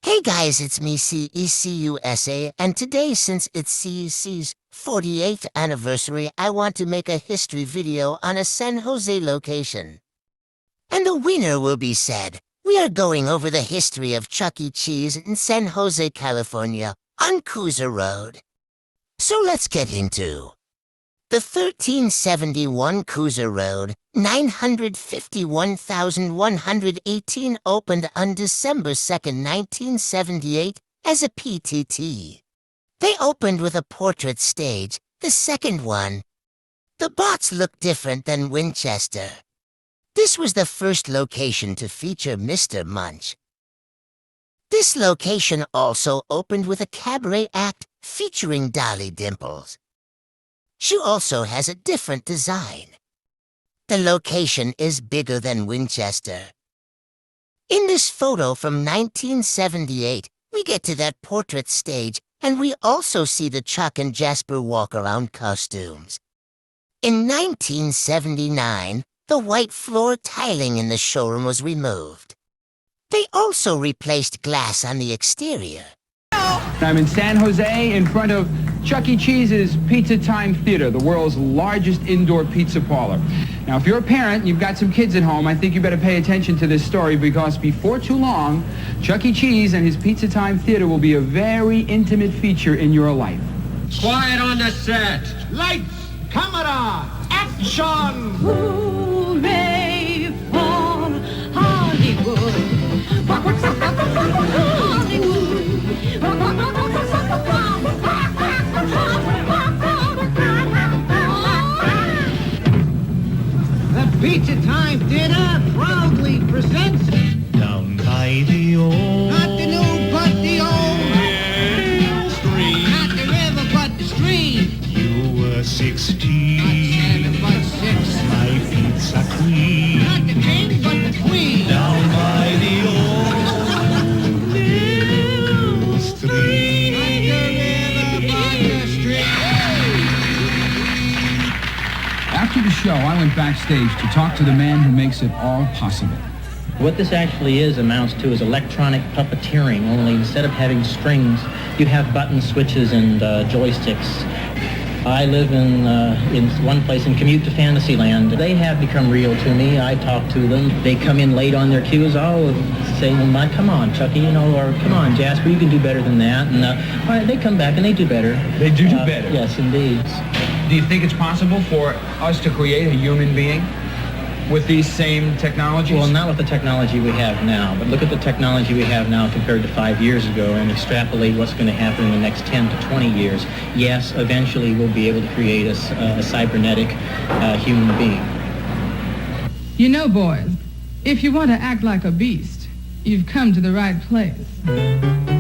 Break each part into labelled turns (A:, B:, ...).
A: Hey guys, it's me CEC USA, and today, since it's CEC's 48th anniversary, I want to make a history video on a San Jose location. And the winner will be said. We are going over the history of Chuck E. Cheese in San Jose, California, on Kooser Road. So let's get into the 1371 Kooser Road, 951,118 opened on December 2nd, 1978 as a PTT. They opened with a portrait stage, the second one. The bots look different than Winchester. This was the first location to feature Mr. Munch. This location also opened with a cabaret act featuring Dolly Dimples. She also has a different design. The location is bigger than Winchester. In this photo from 1978, we get to that portrait stage, and we also see the Chuck and Jasper walk-around costumes. In 1979, the white floor tiling in the showroom was removed. They also replaced glass on the exterior.
B: I'm in San Jose in front of Chuck E. Cheese's Pizza Time Theater, the world's largest indoor pizza parlor. Now, if you're a parent and you've got some kids at home, I think you better pay attention to this story because before too long, Chuck E. Cheese and his Pizza Time Theater will be a very intimate feature in your life.
C: Quiet on the set.
D: Lights, camera, action!
E: Hooray for Hollywood!
D: The Pizza Time Theater proudly presents
F: Down by the old
D: not the new but the old,
F: stream,
D: not the river but the stream,
F: you were 16,
D: not 7 but 6,
F: my pizza queen.
D: not the king but the queen.
F: Down by the old mill stream.
D: Not the river but the stream.
B: After the show, I went backstage to talk to the man who makes it all possible.
G: What this actually amounts to is electronic puppeteering, only instead of having strings, you have button switches and joysticks. I live in one place and commute to Fantasyland. They have become real to me. I talk to them. They come in late on their cues. I'll say, well, come on, Chucky, or come on, Jasper, you can do better than that. And all right, they come back and they do better.
B: They do better?
G: Yes, indeed.
B: Do you think it's possible for us to create a human being with these same technologies?
G: Well, not with the technology we have now, but look at the technology we have now compared to 5 years ago and extrapolate what's going to happen in the next 10 to 20 years. Yes, eventually we'll be able to create a cybernetic human being.
E: You know, boys, if you want to act like a beast, you've come to the right place.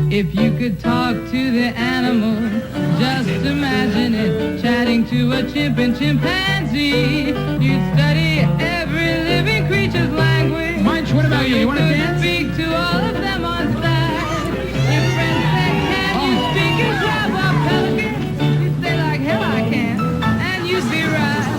E: If you could talk to the animals, just imagine it, chatting to a chimp and chimpanzee. You'd study every living creature's language.
B: Munch, what about you? You want to dance?
E: Speak to all of them on sight. If friends say, can you speak and grab a pelican? You'd say like, hell I can, and you'd be right.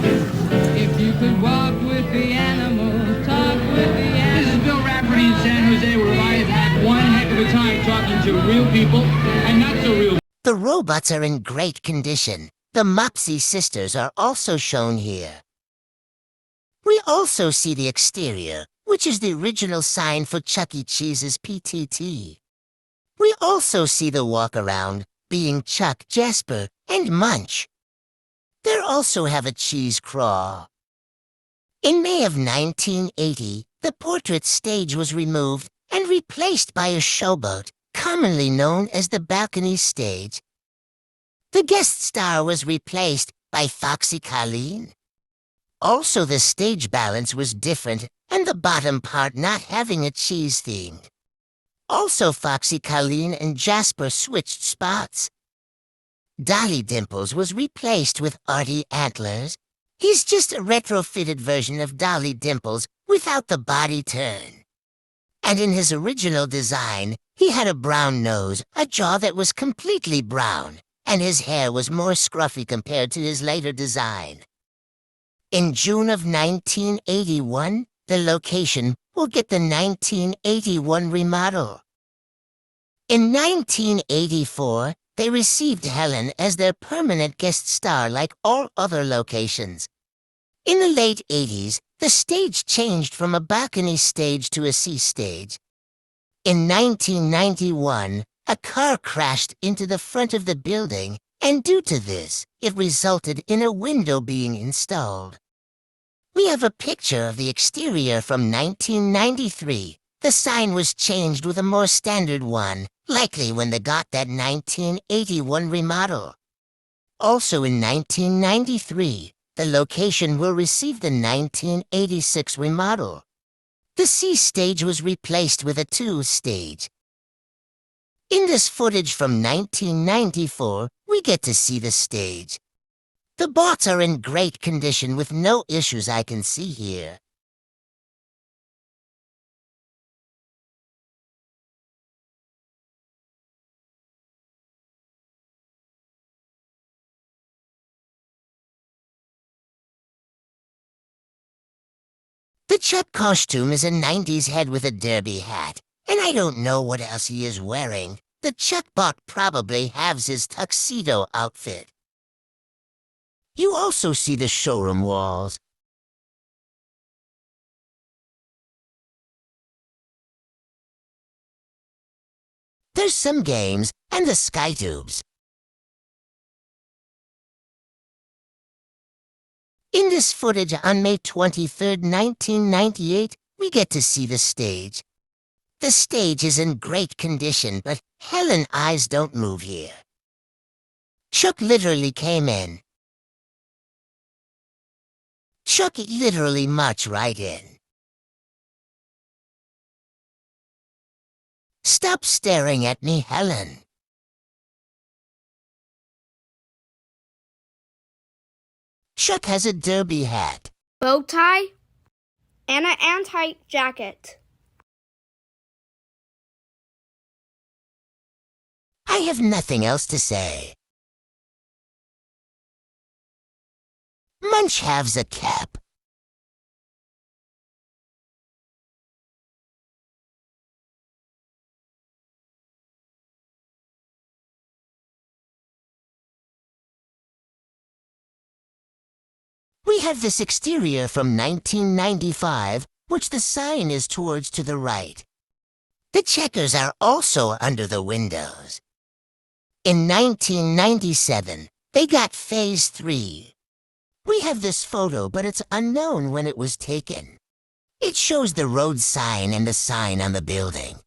E: If you could walk with the animals, talk with the
B: This
E: animals.
B: is Bill Rafferty in San Jose, where I have had one heck of a time talking to real people and not so real.
A: The robots are in great condition. The Mopsy sisters are also shown here. We also see the exterior, which is the original sign for Chuck E. Cheese's PTT. We also see the walk-around, being Chuck, Jasper, and Munch. They also have a cheese crawl. In May of 1980, the portrait stage was removed and replaced by a showboat, commonly known as the balcony stage. The guest star was replaced by Foxy Colleen. Also, the stage balance was different, and the bottom part not having a cheese theme. Also, Foxy Colleen and Jasper switched spots. Dolly Dimples was replaced with Artie Antlers. He's just a retrofitted version of Dolly Dimples without the body turn. And in his original design, he had a brown nose, a jaw that was completely brown, and his hair was more scruffy compared to his later design. In June of 1981, the location will get the 1981 remodel. In 1984, they received Helen as their permanent guest star like all other locations. In the late 80s, the stage changed from a balcony stage to a sea stage. In 1991, a car crashed into the front of the building, and due to this, it resulted in a window being installed. We have a picture of the exterior from 1993. The sign was changed with a more standard one, likely when they got that 1981 remodel. Also in 1993, the location will receive the 1986 remodel. The C stage was replaced with a 2 stage. In this footage from 1994, we get to see the stage. The bots are in great condition with no issues I can see here. The Chuck costume is a 90s head with a derby hat, and I don't know what else he is wearing. The Chuck bot probably has his tuxedo outfit. You also see the showroom walls. There's some games and the sky tubes. In this footage on May 23, 1998, we get to see the stage. The stage is in great condition, but Helen's eyes don't move here. Chuck literally came in. Chuck literally marched right in. Stop staring at me, Helen. Chuck has a derby hat,
H: bow tie, and an anti jacket.
A: I have nothing else to say. Munch has a cap. We have this exterior from 1995, which the sign is towards to the right. The checkers are also under the windows. In 1997, they got Phase 3. We have this photo, but it's unknown when it was taken. It shows the road sign and the sign on the building.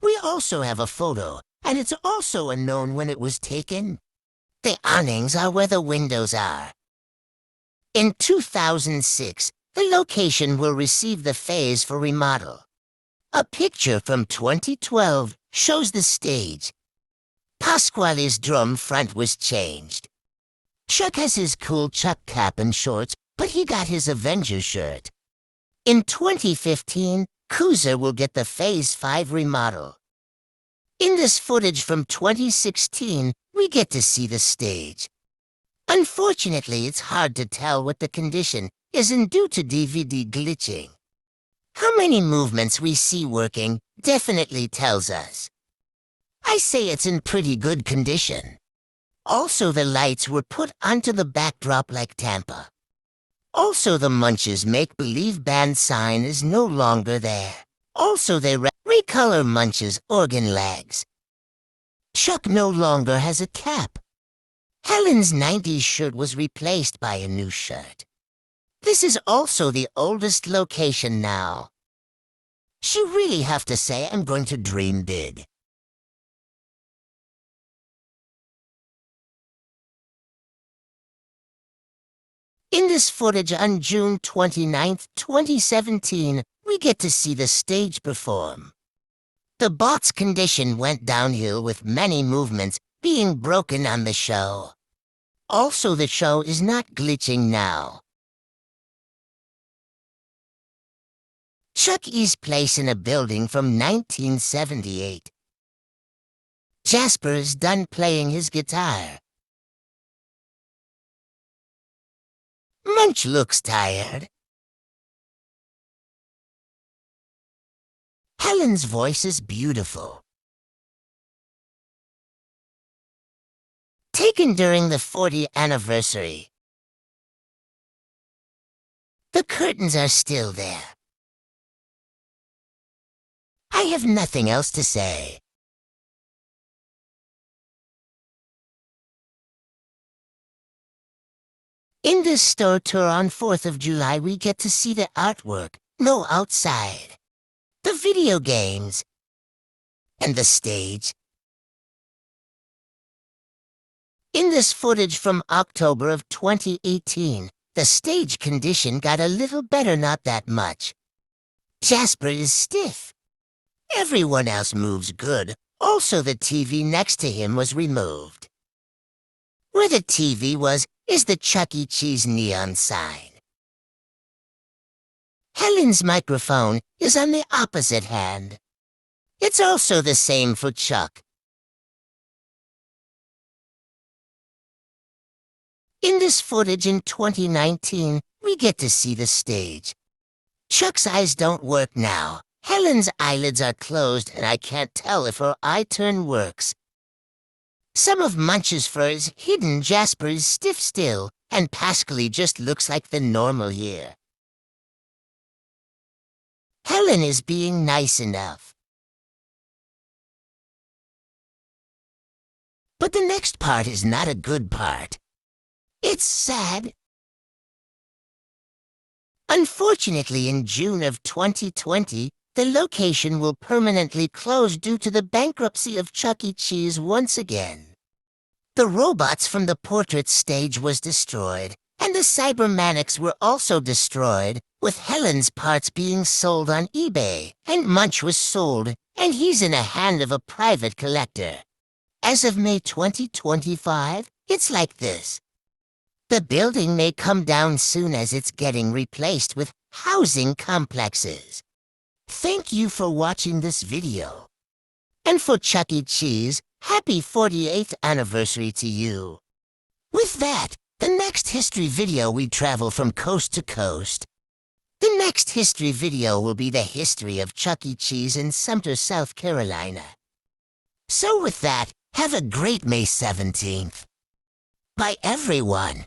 A: We also have a photo, and it's also unknown when it was taken. The awnings are where the windows are. In 2006, the location will receive the phase for remodel. A picture from 2012 shows the stage. Pasquale's drum front was changed. Chuck has his cool Chuck cap and shorts, but he got his Avenger shirt. In 2015, Kooser will get the Phase 5 remodel. In this footage from 2016, we get to see the stage. Unfortunately, it's hard to tell what the condition isn't due to DVD glitching. How many movements we see working definitely tells us. I say it's in pretty good condition. Also, the lights were put onto the backdrop like Tampa. Also, the Munch's make-believe band sign is no longer there. Also, they recolor Munch's organ legs. Chuck no longer has a cap. Helen's 90s shirt was replaced by a new shirt. This is also the oldest location now. She really have to say I'm going to dream big. In this footage on June 29, 2017, we get to see the stage perform. The bot's condition went downhill with many movements being broken on the show. Also, the show is not glitching now. Chuck is placed in a building from 1978. Jasper is done playing his guitar. Munch looks tired. Helen's voice is beautiful. taken during the 40th anniversary. The curtains are still there. I have nothing else to say. In this store tour on 4th of July, we get to see the artwork, no outside, the video games, and the stage. In this footage from October of 2018, the stage condition got a little better, not that much. Jasper is stiff. Everyone else moves good. Also, the TV next to him was removed. Where the TV was is the Chuck E. Cheese neon sign. Helen's microphone is on the opposite hand. It's also the same for Chuck. In this footage in 2019, we get to see the stage. Chuck's eyes don't work now. Helen's eyelids are closed, and I can't tell if her eye turn works. Some of Munch's fur is hidden. Jasper is stiff still, and Pascally just looks like the normal here. Helen is being nice enough. But the next part is not a good part. It's sad. Unfortunately, in June of 2020, the location will permanently close due to the bankruptcy of Chuck E. Cheese once again. The robots from the portrait stage was destroyed, and the cybernetics were also destroyed, with Helen's parts being sold on eBay, and Munch was sold, and he's in the hand of a private collector. As of May 2025, it's like this. The building may come down soon as it's getting replaced with housing complexes. Thank you for watching this video. And for Chuck E. Cheese, happy 48th anniversary to you. With that, the next history video we travel from coast to coast. The next history video will be the history of Chuck E. Cheese in Sumter, South Carolina. So with that, have a great May 17th. Bye everyone.